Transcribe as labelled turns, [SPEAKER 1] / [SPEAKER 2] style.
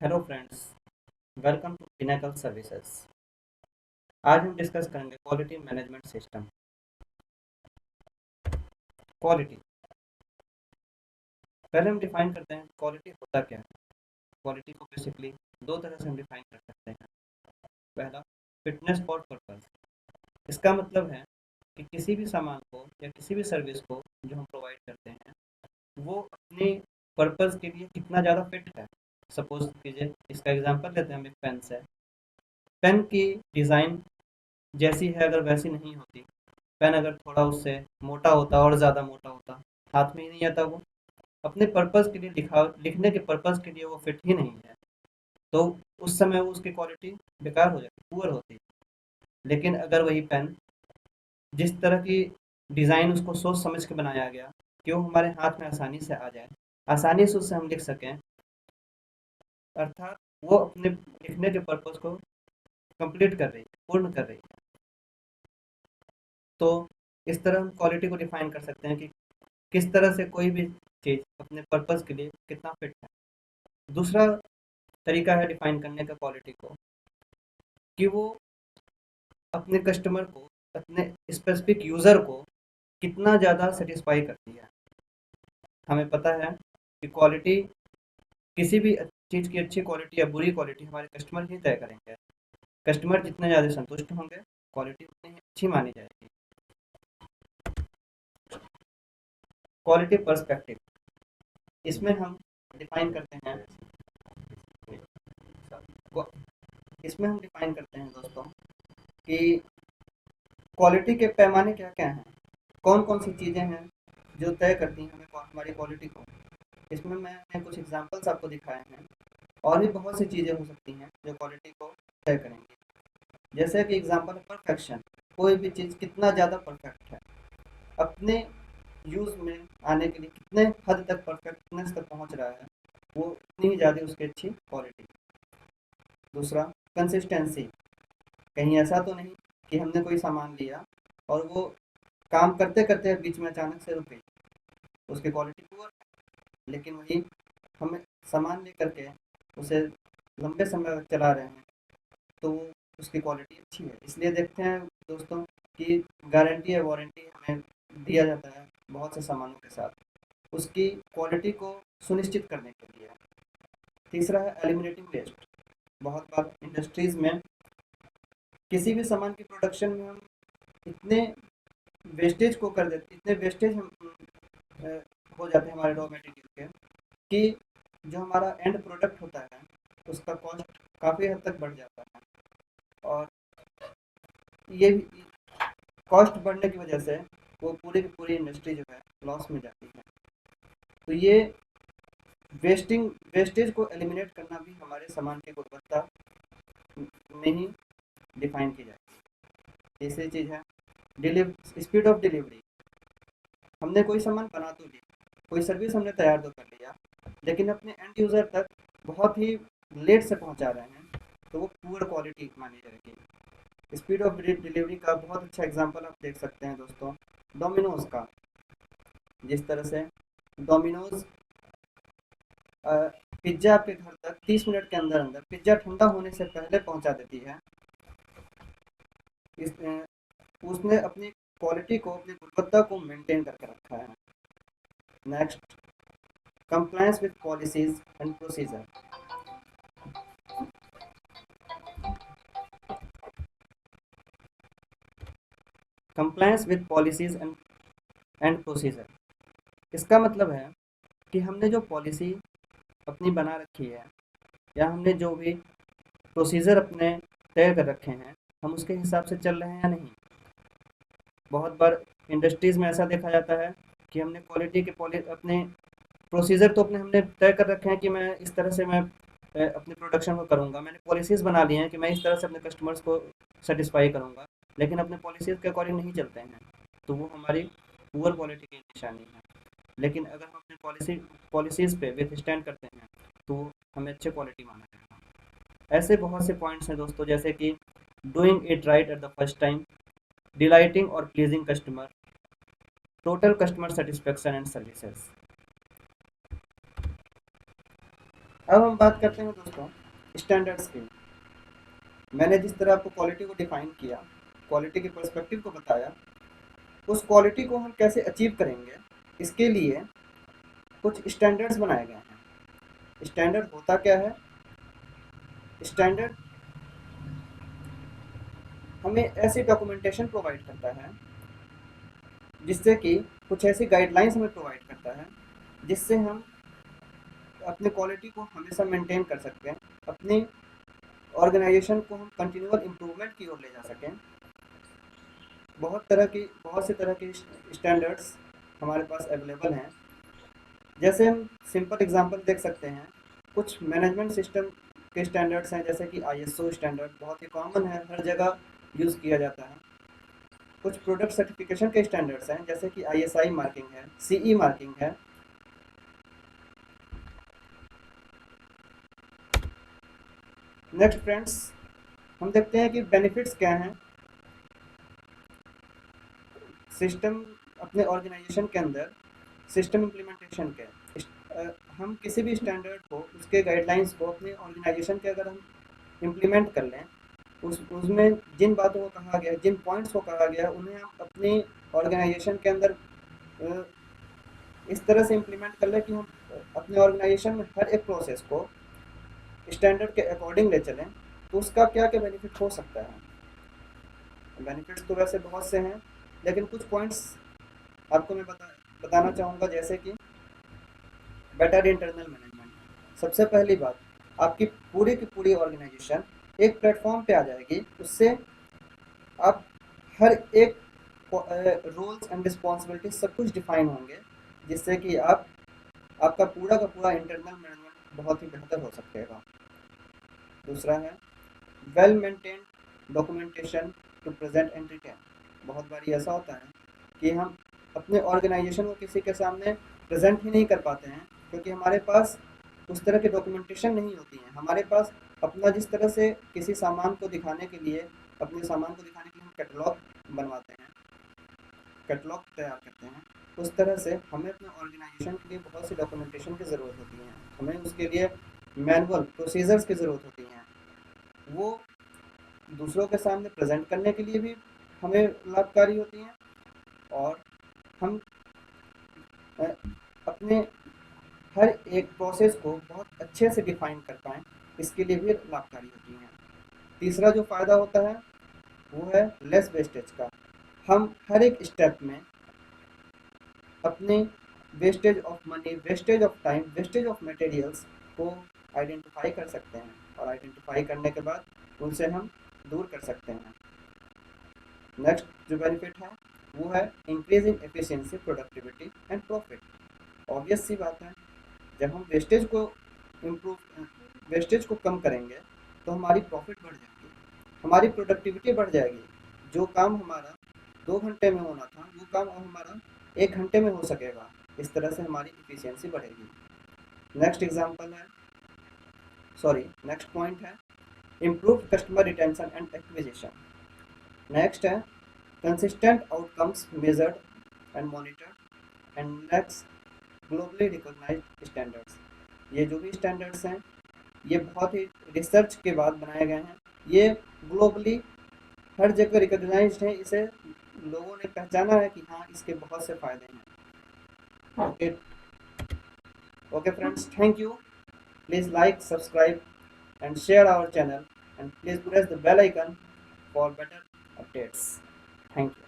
[SPEAKER 1] Hello friends, welcome to pinnacle services. आज हम discuss करेंगे क्वालिटी मैनेजमेंट सिस्टम। क्वालिटी, पहले हम डिफाइन करते हैं क्वालिटी होता क्या है। क्वालिटी को बेसिकली दो तरह से हम डिफाइन कर सकते हैं। पहला, फिटनेस फॉर पर्पस। इसका मतलब है कि किसी भी सामान को या किसी भी सर्विस को जो हम प्रोवाइड करते हैं वो अपने पर्पस के लिए कितना ज़्यादा फिट है। सपोज कीजिए, इसका एग्जांपल लेते हैं हम एक पेन से। पेन की डिज़ाइन जैसी है अगर वैसी नहीं होती, पेन अगर थोड़ा उससे मोटा होता और ज़्यादा मोटा होता, हाथ में ही नहीं आता वो। अपने पर्पस के लिए लिखने के पर्पस के लिए वो फिट ही नहीं है, तो उस समय वो उसकी क्वालिटी बेकार हो जाती, पुअर होती। लेकिन अगर वही पेन जिस तरह की डिज़ाइन उसको सोच समझ के बनाया गया कि वो हमारे हाथ में आसानी से आ जाए, आसानी से उससे हम लिख सकें, अर्थात वो अपने लिखने के पर्पस को कंप्लीट कर रही है, पूर्ण कर रही है। तो इस तरह हम क्वालिटी को डिफाइन कर सकते हैं कि किस तरह से कोई भी चीज़ अपने पर्पस के लिए कितना फिट है। दूसरा तरीका है डिफाइन करने का क्वालिटी को, कि वो अपने कस्टमर को, अपने स्पेसिफिक यूज़र को कितना ज़्यादा सेटिस्फाई करती है। हमें पता है कि क्वालिटी, किसी भी चीज़ की अच्छी क्वालिटी या बुरी क्वालिटी हमारे कस्टमर ही तय करेंगे। कस्टमर जितने ज़्यादा संतुष्ट होंगे, क्वालिटी उतनी ही अच्छी मानी जाएगी। क्वालिटी पर्सपेक्टिव, इसमें हम डिफाइन करते हैं, इसमें हम डिफाइन करते हैं दोस्तों कि क्वालिटी के पैमाने क्या-क्या हैं? कौन-कौन सी चीज़ें हैं जो तय करती हैं हमें हमारी क्वालिटी को? इसमें मैंने कुछ एग्ज़ाम्पल्स आपको दिखाए हैं, और भी बहुत सी चीज़ें हो सकती हैं जो क्वालिटी को तय करेंगी। जैसे कि एग्ज़ाम्पल है परफेक्शन, कोई भी चीज़ कितना ज़्यादा परफेक्ट है, अपने यूज़ में आने के लिए कितने हद तक परफेक्टनेस तक पहुँच रहा है, वो उतनी ही ज़्यादा उसकी अच्छी क्वालिटी। दूसरा, कंसिस्टेंसी, कहीं ऐसा तो नहीं कि हमने कोई सामान लिया और वो काम करते-करते बीच में अचानक से रुक गई, उसकी क्वालिटी पुअर है। लेकिन वही हम सामान लेकर के उसे लंबे समय तक चला रहे हैं, तो उसकी क्वालिटी अच्छी है। इसलिए देखते हैं दोस्तों कि गारंटी या वारंटी हमें दिया जाता है बहुत से सामानों के साथ, उसकी क्वालिटी को सुनिश्चित करने के लिए। तीसरा है एलिमिनेटिंग वेस्ट। बहुत बार इंडस्ट्रीज़ में किसी भी सामान की प्रोडक्शन में हम इतने वेस्टेज को कर देते, इतने वेस्टेज हम अ, हो जाते हैं हमारे रॉ मटेरियल के, कि जो हमारा एंड प्रोडक्ट होता है उसका कॉस्ट काफ़ी हद तक बढ़ जाता है। और ये कॉस्ट बढ़ने की वजह से वो पूरी की पूरी इंडस्ट्री जो है लॉस में जाती है। तो ये वेस्टेज को एलिमिनेट करना भी हमारे सामान की गुणवत्ता में ही डिफाइन की जाती है। तीसरी चीज़ है स्पीड ऑफ डिलीवरी। हमने कोई सामान बना तो लिया, कोई सर्विस हमने तैयार तो कर लिया, लेकिन अपने एंड यूज़र तक बहुत ही लेट से पहुंचा रहे हैं, तो वो पुअर क्वालिटी मानी जाएगी। स्पीड ऑफ डिलीवरी का बहुत अच्छा एग्जांपल आप देख सकते हैं दोस्तों, डोमिनोज का। जिस तरह से डोमिनोज पिज्ज़ा आपके घर तक 30 मिनट के अंदर अंदर, पिज्ज़ा ठंडा होने से पहले पहुंचा देती है। इस उसने अपनी क्वालिटी को, अपनी गुणवत्ता को मेंटेन करके रखा है। Next, compliance with policies and procedure. Compliance with policies and procedure, इसका मतलब है कि हमने जो पॉलिसी अपनी बना रखी है, या हमने जो भी प्रोसीजर अपने तय कर रखे हैं, हम उसके हिसाब से चल रहे हैं या नहीं। बहुत बार इंडस्ट्रीज़ में ऐसा देखा जाता है कि हमने क्वालिटी के अपने प्रोसीजर तो अपने हमने तय कर रखे हैं कि मैं इस तरह से मैं अपनी प्रोडक्शन को करूँगा, मैंने पॉलिसीज़ बना ली हैं कि मैं इस तरह से अपने कस्टमर्स को सेटिस्फाई करूँगा, लेकिन अपने पॉलिसीज़ के अकॉर्डिंग नहीं चलते हैं, तो वो हमारी पुअर क्वालिटी की निशानी है। लेकिन अगर हम अपनी पॉलिसीज़ पे विथ स्टैंड करते हैं, तो हमें अच्छे क्वालिटी माना जाएगा। ऐसे बहुत से पॉइंट्स हैं दोस्तों, जैसे कि doing it right at the first time, delighting और pleasing customer, total customer satisfaction and services. अब हम बात करते हैं दोस्तों स्टैंडर्ड्स की। मैंने जिस तरह आपको क्वालिटी को डिफाइन किया, क्वालिटी के पर्सपेक्टिव को बताया, उस क्वालिटी को हम कैसे अचीव करेंगे, इसके लिए कुछ स्टैंडर्ड्स बनाए गए हैं। स्टैंडर्ड होता क्या है? स्टैंडर्ड हमें ऐसी डॉक्यूमेंटेशन प्रोवाइड करता है, जिससे कि कुछ ऐसी गाइडलाइंस हमें प्रोवाइड करता है, जिससे हम अपने क्वालिटी को हमेशा मेंटेन कर सकते हैं, अपनी ऑर्गेनाइजेशन को हम कंटिन्यूअल इम्प्रूवमेंट की ओर ले जा सकें। बहुत से तरह की स्टैंडर्ड्स हमारे पास अवेलेबल हैं। जैसे हम सिंपल एग्जांपल देख सकते हैं, कुछ मैनेजमेंट सिस्टम के स्टैंडर्ड्स हैं, जैसे कि आईएसओ स्टैंडर्ड बहुत ही कॉमन है, हर जगह यूज़ किया जाता है। कुछ प्रोडक्ट सर्टिफिकेशन के स्टैंडर्ड्स हैं, जैसे कि आईएसआई मार्किंग है, सीई मार्किंग है। नेक्स्ट फ्रेंड्स, हम देखते हैं कि बेनिफिट्स क्या हैं सिस्टम अपने ऑर्गेनाइजेशन के अंदर सिस्टम इम्प्लीमेंटेशन के। हम किसी भी स्टैंडर्ड को, उसके गाइडलाइंस को अपने ऑर्गेनाइजेशन के अगर हम इम्प्लीमेंट कर लें, उसमें जिन बातों को कहा गया, जिन पॉइंट्स को कहा गया, उन्हें हम अपनी ऑर्गेनाइजेशन के अंदर इस तरह से इम्प्लीमेंट कर लें कि हम अपने ऑर्गेनाइजेशन में हर एक प्रोसेस को स्टैंडर्ड के अकॉर्डिंग ले चलें, तो उसका क्या क्या बेनिफिट हो सकता है। बेनिफिट्स तो वैसे बहुत से हैं, लेकिन कुछ पॉइंट्स आपको मैं बताना चाहूँगा, जैसे कि बेटर इंटरनल मैनेजमेंट। सबसे पहली बात, आपकी पूरी की पूरी ऑर्गेनाइजेशन एक प्लेटफॉर्म पे आ जाएगी। उससे आप हर एक रोल्स एंड रिस्पॉन्सिबिलिटी सब कुछ डिफाइन होंगे, जिससे कि आपका पूरा का पूरा इंटरनल मैनेजमेंट बहुत ही बेहतर हो सकेगा। दूसरा है well maintained documentation to present and retain. बहुत बारी ऐसा होता है कि हम अपने ऑर्गेनाइजेशन को किसी के सामने प्रेजेंट ही नहीं कर पाते हैं, क्योंकि हमारे पास उस तरह की डॉक्यूमेंटेशन नहीं होती है। हमारे पास अपना जिस तरह से किसी सामान को दिखाने के लिए, अपने सामान को दिखाने के लिए हम कैटलॉग बनवाते हैं, कैटलॉग तैयार करते हैं, उस तरह से हमें अपने ऑर्गेनाइजेशन के लिए बहुत सी डॉक्यूमेंटेशन की ज़रूरत होती है। हमें उसके लिए मैनुअल प्रोसीजर्स की ज़रूरत होती हैं। वो दूसरों के सामने प्रेजेंट करने के लिए भी हमें लाभकारी होती हैं, और हम अ, अपने हर एक प्रोसेस को बहुत अच्छे से डिफाइन कर पाएँ, इसके लिए भी लाभकारी होती हैं। तीसरा जो फ़ायदा होता है, वो है लेस वेस्टेज का। हम हर एक स्टेप में अपने wastage of money, wastage of time, wastage of materials को आइडेंटिफाई कर सकते हैं, और आइडेंटिफाई करने के बाद उनसे हम दूर कर सकते हैं। नेक्स्ट जो बेनिफिट है, वो है increase in efficiency, productivity and profit. Obvious सी बात है, जब हम वेस्टेज को कम करेंगे, तो हमारी प्रॉफिट बढ़ जाएगी, हमारी प्रोडक्टिविटी बढ़ जाएगी। जो काम हमारा 2 घंटे में होना था, वो काम अब हमारा 1 घंटे में हो सकेगा। इस तरह से हमारी इफिशियंसी बढ़ेगी। नेक्स्ट एग्जांपल है, सॉरी नेक्स्ट पॉइंट है improve customer retention and acquisition. Next है consistent outcomes measured and monitored. And next globally recognised standards. ये जो भी स्टैंडर्ड्स हैं, ये बहुत ही रिसर्च के बाद बनाए गए हैं। ये ग्लोबली हर जगह रिकॉग्नाइज्ड है, इसे लोगों ने पहचाना है कि हाँ, इसके बहुत से फायदे हैं। Okay, okay friends, thank you. Please like, subscribe and share our channel, and please press the bell icon for better updates. Thank you.